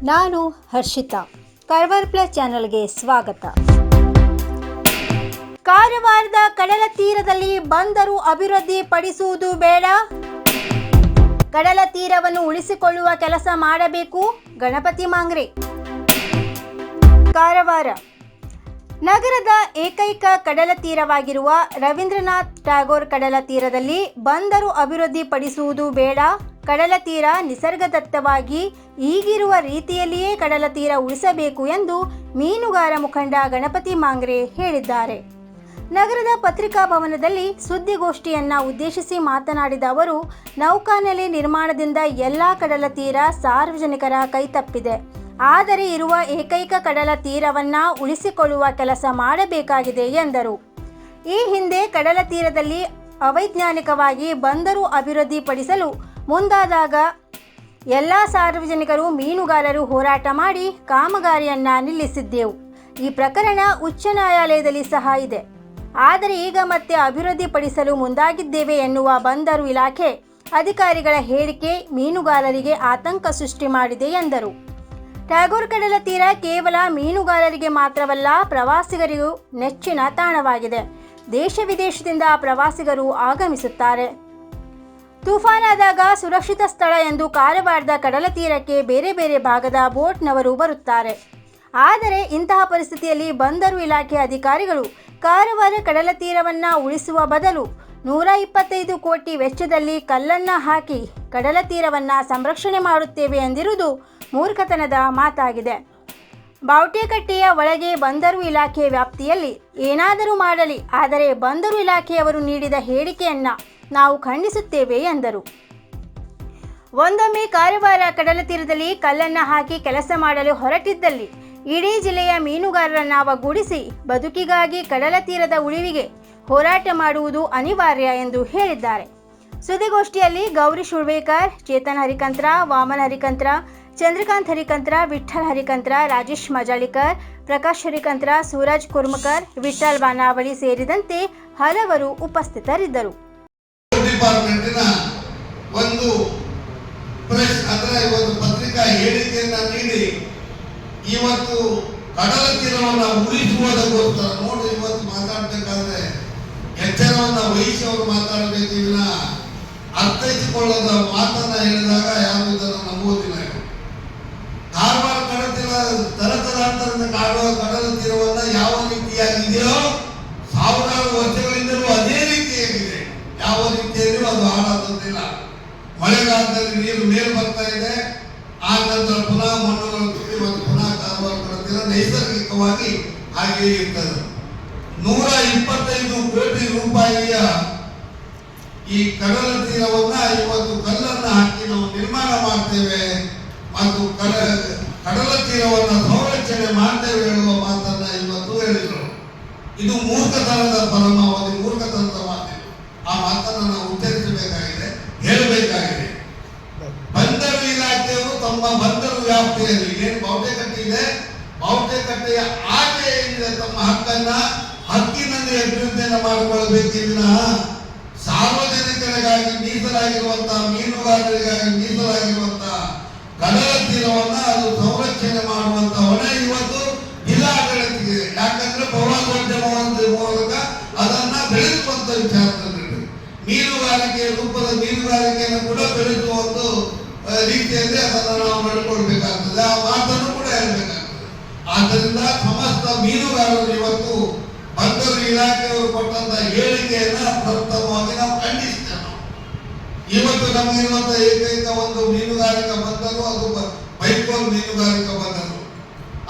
ನಾನು ಹರ್ಷಿತಾ. ಕರ್ವರ್ ಪ್ಲಸ್ ಚಾನೆಲ್ಗೆ ಸ್ವಾಗತ. ಕಾರವಾರದ ಕಡಲ ತೀರದಲ್ಲಿ ಬಂದರು ಅಭಿವೃದ್ಧಿ ಪಡಿಸುವುದು ಬೇಡ, ಕಡಲ ತೀರವನ್ನು ಉಳಿಸಿಕೊಳ್ಳುವ ಕೆಲಸ ಮಾಡಬೇಕು. ಗಣಪತಿ ಮಾಂಗ್ರೆ. ಕಾರವಾರ ನಗರದ ಏಕೈಕ ಕಡಲ ತೀರವಾಗಿರುವ ರವೀಂದ್ರನಾಥ್ ಟ್ಯಾಗೋರ್ ಕಡಲ ತೀರದಲ್ಲಿ ಬಂದರು ಅಭಿವೃದ್ಧಿ ಪಡಿಸುವುದು ಬೇಡ, ಕಡಲ ತೀರ ನಿಸರ್ಗದತ್ತವಾಗಿ ಈಗಿರುವ ರೀತಿಯಲ್ಲಿಯೇ ಕಡಲ ತೀರ ಉಳಿಸಬೇಕು ಎಂದು ಮೀನುಗಾರ ಮುಖಂಡ ಗಣಪತಿ ಮಾಂಗ್ರೆ ಹೇಳಿದ್ದಾರೆ. ನಗರದ ಪತ್ರಿಕಾ ಭವನದಲ್ಲಿ ಸುದ್ದಿಗೋಷ್ಠಿಯನ್ನ ಉದ್ದೇಶಿಸಿ ಮಾತನಾಡಿದ ಅವರು, ನೌಕಾನೆಲೆ ನಿರ್ಮಾಣದಿಂದ ಎಲ್ಲ ಕಡಲ ತೀರ ಸಾರ್ವಜನಿಕರ ಕೈತಪ್ಪಿದೆ. ಆದರೆ ಇರುವ ಏಕೈಕ ಕಡಲ ತೀರವನ್ನ ಉಳಿಸಿಕೊಳ್ಳುವ ಕೆಲಸ ಮಾಡಬೇಕಾಗಿದೆ ಎಂದರು. ಈ ಹಿಂದೆ ಕಡಲ ತೀರದಲ್ಲಿ ಅವೈಜ್ಞಾನಿಕವಾಗಿ ಬಂದರು ಅಭಿವೃದ್ಧಿಪಡಿಸಲು ಮುಂದಾದಾಗ ಎಲ್ಲ ಸಾರ್ವಜನಿಕರು ಮೀನುಗಾರರು ಹೋರಾಟ ಮಾಡಿ ಕಾಮಗಾರಿಯನ್ನ ನಿಲ್ಲಿಸಿದ್ದೆವು. ಈ ಪ್ರಕರಣ ಉಚ್ಚ ನ್ಯಾಯಾಲಯದಲ್ಲಿ ಸಹ ಇದೆ. ಆದರೆ ಈಗ ಮತ್ತೆ ಅಭಿವೃದ್ಧಿಪಡಿಸಲು ಮುಂದಾಗಿದ್ದೇವೆ ಎನ್ನುವ ಬಂದರು ಇಲಾಖೆ ಅಧಿಕಾರಿಗಳ ಹೇಳಿಕೆ ಮೀನುಗಾರರಿಗೆ ಆತಂಕ ಸೃಷ್ಟಿ ಮಾಡಿದೆ ಎಂದರು. ಟ್ಯಾಗೋರ್ ಕಡಲ ತೀರ ಕೇವಲ ಮೀನುಗಾರರಿಗೆ ಮಾತ್ರವಲ್ಲ, ಪ್ರವಾಸಿಗರಿಗೂ ನೆಚ್ಚಿನ ತಾಣವಾಗಿದೆ. ದೇಶ ವಿದೇಶದಿಂದ ಪ್ರವಾಸಿಗರು ಆಗಮಿಸುತ್ತಾರೆ. ತುಫಾನಾದಾಗ ಸುರಕ್ಷಿತ ಸ್ಥಳ ಎಂದು ಕಾರವಾರದ ಕಡಲ ತೀರಕ್ಕೆ ಬೇರೆ ಬೇರೆ ಭಾಗದ ಬೋಟ್ನವರು ಬರುತ್ತಾರೆ. ಆದರೆ ಇಂತಹ ಪರಿಸ್ಥಿತಿಯಲ್ಲಿ ಬಂದರು ಇಲಾಖೆ ಅಧಿಕಾರಿಗಳು ಕಾರವಾರ ಕಡಲ ತೀರವನ್ನ ಉಳಿಸುವ ಬದಲು 125 ಕೋಟಿ ವೆಚ್ಚದಲ್ಲಿ ಕಲ್ಲನ್ನ ಹಾಕಿ ಕಡಲ ತೀರವನ್ನ ಸಂರಕ್ಷಣೆ ಮಾಡುತ್ತೇವೆ ಎಂದಿರುವುದು ಮೂರ್ಖತನದ ಮಾತಾಗಿದೆ. ಬಾವಟೆಕಟ್ಟೆಯ ಒಳಗೆ ಬಂದರು ಇಲಾಖೆ ವ್ಯಾಪ್ತಿಯಲ್ಲಿ ಏನಾದರೂ ಮಾಡಲಿ, ಆದರೆ ಬಂದರು ಇಲಾಖೆಯವರು ನೀಡಿದ ಹೇಳಿಕೆಯನ್ನ ನಾವು ಖಂಡಿಸುತ್ತೇವೆ ಎಂದರು. ಒಂದೊಮ್ಮೆ ಕಾರವಾರ ಕಡಲ ತೀರದಲ್ಲಿ ಕಲ್ಲನ್ನ ಹಾಕಿ ಕೆಲಸ ಮಾಡಲು ಹೊರಟಿದ್ದಲ್ಲಿ ಇಡೀ ಜಿಲ್ಲೆಯ ಮೀನುಗಾರರನ್ನ ಒಗ್ಗೂಡಿಸಿ ಬದುಕಿಗಾಗಿ ಕಡಲ ತೀರದ ಉಳಿವಿಗೆ ಹೋರಾಟ ಮಾಡುವುದು ಅನಿವಾರ್ಯ ಎಂದು ಹೇಳಿದ್ದಾರೆ. ಸುದ್ದಿಗೋಷ್ಠಿಯಲ್ಲಿ ಗೌರಿ ಶುಳ್ವೇಕರ್, ಚೇತನ್ ಹರಿಕಂತ್ರ, ವಾಮನ್ ಹರಿಕಂತ್ರ, ಚಂದ್ರಕಾಂತ್ ಹರಿಕಂತ್ರ, ವಿಠ್ಠಲ್ ಹರಿಕಂತ್ರ, ರಾಜೇಶ್ ಮಜಾಳಿಕರ್, ಪ್ರಕಾಶ್ ಹರಿಕಂತ್ರ, ಸೂರಜ್ ಕುರ್ಮಕರ್, ವಿಠ್ಠಲ್ ಬಾನಾವಳಿ ಸೇರಿದಂತೆ ಹಲವರು ಉಪಸ್ಥಿತರಿದ್ದರು. ಡಿಪಾರ್ಟ್ಮೆಂಟಿನ ಒಂದು ಪ್ರೆಸ್ ಇವತ್ತು ಪತ್ರಿಕಾ ಹೇಳಿಕೆಯನ್ನ ನೀಡಿ ಇವತ್ತು ಕಡಲ ತೀರವನ್ನು ಉಳಿಸುವುದಕ್ಕೋಸ್ಕರ ನೋಡಿ ಇವತ್ತು ಮಾತಾಡಬೇಕಾದ್ರೆ ಎಚ್ಚರವನ್ನು ವಹಿಸಿ ಅವರು ಮಾತಾಡಬೇಕು. ಇದನ್ನ ಅರ್ಥೈಸಿಕೊಳ್ಳದ ಮಾತನ್ನ ಹೇಳಿದಾಗ ಯಾರು ಇದನ್ನು ನಂಬುವುದಿಲ್ಲ. ಕಾರವಾರ ಕಡಲ ತೀರ ತರತರಾಂತರದಿಂದ ಕಾಡುವ ಕಡಲ ತೀರವನ್ನ ಯಾವ ರೀತಿಯಾಗಿದೆಯೋ ಸಾವಿರಾರು ವರ್ಷಗಳಿಂದಲೂ ಅದೇ ರೀತಿಯಾಗಿದೆ. ಯಾವ ರೀತಿಯಲ್ಲಿ ಅದು ಹಾಳಾಗುತ್ತಿಲ್ಲ. ಮಳೆಗಾಲದಲ್ಲಿ ನೀರು ಮೇಲೆ ಬರ್ತಾ ಇದೆ, ಆ ನಂತರ ಪುನಃ ಮಣ್ಣುಗಳು ತುಂಬಿ ಮತ್ತು ಪುನಃ ಕಾರವಾರ ಕಡಲ ತೀರ ನೈಸರ್ಗಿಕವಾಗಿ ಹಾಗೆಯೇ ಇರ್ತದೆ. 125 ಕೋಟಿ ರೂಪಾಯಿಯ ಈ ಕಡಲ ತೀರವನ್ನ ಇವತ್ತು ಕಲ್ಲನ್ನ ಹಾಕಿ ನಾವು ನಿರ್ಮಾಣ ಮಾಡ್ತೇವೆ ಮತ್ತು ಕಡಲ ತೀರವನ್ನ ಸಂರಕ್ಷಣೆ ಮಾಡ್ತೇವೆ ಹೇಳುವ ಮಾತನ್ನ ಇವತ್ತು ಹೇಳಿದರು. ಇದು ಮೂರ್ಖತನದ ಪರಮಾವಧಿ, ಮೂರ್ಖತನದ ಮಾತು. ಆ ಮಾತನ್ನು ನಾವು ಉಚ್ಚರಿಸಬೇಕಾಗಿದೆ, ಹೇಳಬೇಕಾಗಿದೆ. ಬಂದರು ಇಲಾಖೆಯವರು ತಮ್ಮ ಬಂದರು ವ್ಯಾಪ್ತಿಯಲ್ಲಿ ಏನು ಬಾವಟೆಕಟ್ಟೆ ಇದೆ, ಬಾವಟೆಕಟ್ಟೆಯ ಆಚೆ ಏನಿದೆ ತಮ್ಮ ಹಕ್ಕಿನಲ್ಲಿ ಅಭಿವೃದ್ಧಿಯನ್ನು ಮಾಡಿಕೊಳ್ಳಬೇಕಿಲ್ಲ. ಸಾರ್ವಜನಿಕರಿಗಾಗಿ ಮೀಸಲಾಗಿರುವಂತಹ, ಮೀನುಗಾರರಿಗಾಗಿ ಮೀಸಲಾಗಿರುವಂತಹ ಕಡಲ ತೀರವನ್ನ ಅದು ಸಂರಕ್ಷಣೆ ಮಾಡುವಂತಹ ಹೊಣೆ ಇವತ್ತು ಜಿಲ್ಲಾಡಳಿತಕ್ಕೆ. ಯಾಕಂದ್ರೆ ಪ್ರವಾಸೋದ್ಯಮದ ಮೂಲಕ ಅದನ್ನ ಬೆಳೆಸುವಂತ ವಿಚಾರದಲ್ಲಿ ಮೀನುಗಾರಿಕೆ ರೂಪದ ಮೀನುಗಾರಿಕೆಯನ್ನು ಕೂಡ ಬೆಳೆಸುವ ಒಂದು ರೀತಿಯಲ್ಲಿ ಅದನ್ನು ನಾವು ನಡ್ಕೊಳ್ಬೇಕಾಗ್ತದೆ. ಆ ಮಾತನ್ನು ಕೂಡ ಹೇಳಬೇಕಾಗ್ತದೆ. ಆದ್ದರಿಂದ ಸಮಸ್ತ ಮೀನುಗಾರರು ಇವತ್ತು ಬಂದರು ಇಲಾಖೆಯವರು ಕೊಟ್ಟಂತ ಹೇಳಿಕೆಯನ್ನ ಪ್ರಥಮವಾಗಿ ನಾವು ಖಂಡಿಸ್ತೇವೆ. ಇವತ್ತು ನಮಗಿರುವಂತಹ ಏಕೈಕ ಒಂದು ಮೀನುಗಾರಿಕಾ ಬಂದರು ಅದು ಬೈಕೋಲ್ ಮೀನುಗಾರಿಕಾ ಬಂದರು.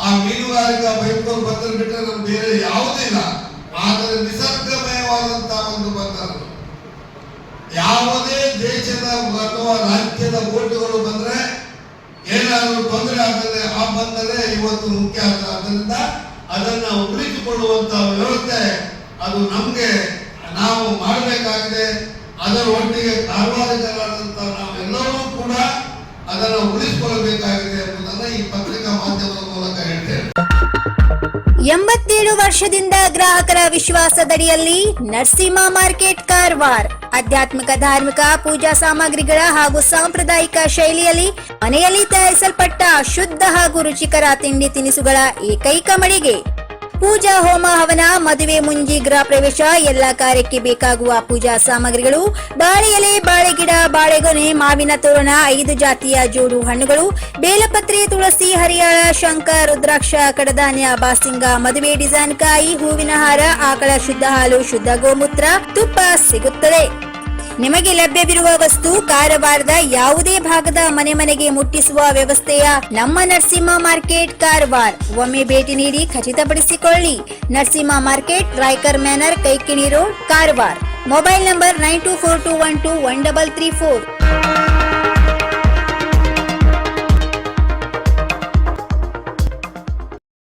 ಆ ಮೀನುಗಾರಿಕಾ ಬೈಕೋಲ್ ಬಂದರು ಬಿಟ್ಟರೆ ನಮ್ಗೆ ಬೇರೆ ಯಾವುದಿಲ್ಲ. ಆದರೆ ನಿಸರ್ಗಮಯವಾದಂತಹ ಒಂದು ಬಂದರು. ಯಾವುದೇ ದೇಶದ ಅಥವಾ ರಾಜ್ಯದ ಬೋಟುಗಳು ಬಂದ್ರೆ ಏನಾದರೂ ತೊಂದರೆ ಆಗದೆ ಆ ಬಂದರೆ ಇವತ್ತು ಮುಖ್ಯ ಆಗ್ತದೆ. ಆದ್ದರಿಂದ ಅದನ್ನ ಉಳಿಸಿಕೊಳ್ಳುವಂತಹ ವ್ಯವಸ್ಥೆ ಅದು ನಮ್ಗೆ ನಾವು ಮಾಡಬೇಕಾಗಿದೆ. ಅದರ ಒಟ್ಟಿಗೆ ಕಾರವಾರದಲ್ಲಾದಂತಹ ನಾವೆಲ್ಲರೂ ಕೂಡ ಅದನ್ನು ಉಳಿಸಿಕೊಳ್ಳಬೇಕಾಗಿದೆ ಎಂಬುದನ್ನು ಈ ಪತ್ರಿಕಾ ಮಾಧ್ಯಮದ ಮೂಲಕ ಹೇಳ್ತೇವೆ. 87 ವರ್ಷದಿಂದ ಗ್ರಾಹಕರ ವಿಶ್ವಾಸದಡಿಯಲ್ಲಿ ನರಸಿಂಹ ಮಾರ್ಕೆಟ್ ಕಾರವಾರ. ಆಧ್ಯಾತ್ಮಿಕ ಧಾರ್ಮಿಕ ಪೂಜಾ ಸಾಮಗ್ರಿಗಳ ಹಾಗೂ ಸಾಂಪ್ರದಾಯಿಕ ಶೈಲಿಯಲ್ಲಿ ಮನೆಯಲ್ಲಿ ತಯಾರಿಸಲ್ಪಟ್ಟ ಶುದ್ಧ ಹಾಗೂ ರುಚಿಕರ ತಿಂಡಿ ತಿನಿಸುಗಳ ಏಕೈಕ ಮಳಿಗೆ. ಪೂಜಾ ಹೋಮ ಹವನ, ಮದುವೆ, ಮುಂಜಿ, ಗೃಹ ಪ್ರವೇಶ ಎಲ್ಲ ಕಾರ್ಯಕ್ಕೆ ಬೇಕಾಗುವ ಪೂಜಾ ಸಾಮಗ್ರಿಗಳು, ಬಾಳೆ ಎಲೆ, ಬಾಳೆಗಿಡ, ಬಾಳೆಗೊನೆ, ಮಾವಿನ ತೋರಣ, 5 ಜಾತಿಯ ಜೋಡು ಹಣ್ಣುಗಳು, ಬೇಲಪತ್ರೆ, ತುಳಸಿ, ಹರಿಯಾಳ, ಶಂಖ, ರುದ್ರಾಕ್ಷ, ಕಡಧಾನ್ಯ, ಬಾಸಿಂಗ, ಮದುವೆ ಡಿಸೈನ್ ಕಾಯಿ, ಹೂವಿನ ಹಾರ, ಆಕಳ ಶುದ್ಧ ಹಾಲು, ಶುದ್ಧ ಗೋಮೂತ್ರ, ತುಪ್ಪ ಸಿಗುತ್ತದೆ. ನಿಮಗೆ ಲಭ್ಯವಿರುವ ವಸ್ತು ಕಾರವಾರದ ಯಾವುದೇ ಭಾಗದ ಮನೆಗೆ ಮುಟ್ಟಿಸುವ ವ್ಯವಸ್ಥೆಯ ನಮ್ಮ ನರಸಿಂಹ ಮಾರ್ಕೆಟ್ ಕಾರವಾರ. ಒಮ್ಮೆ ಭೇಟಿ ನೀಡಿ ಖಚಿತಪಡಿಸಿಕೊಳ್ಳಿ. Narasimha market, Raikar manner, Kaikini road, Karwar. Mobile number 9242121334.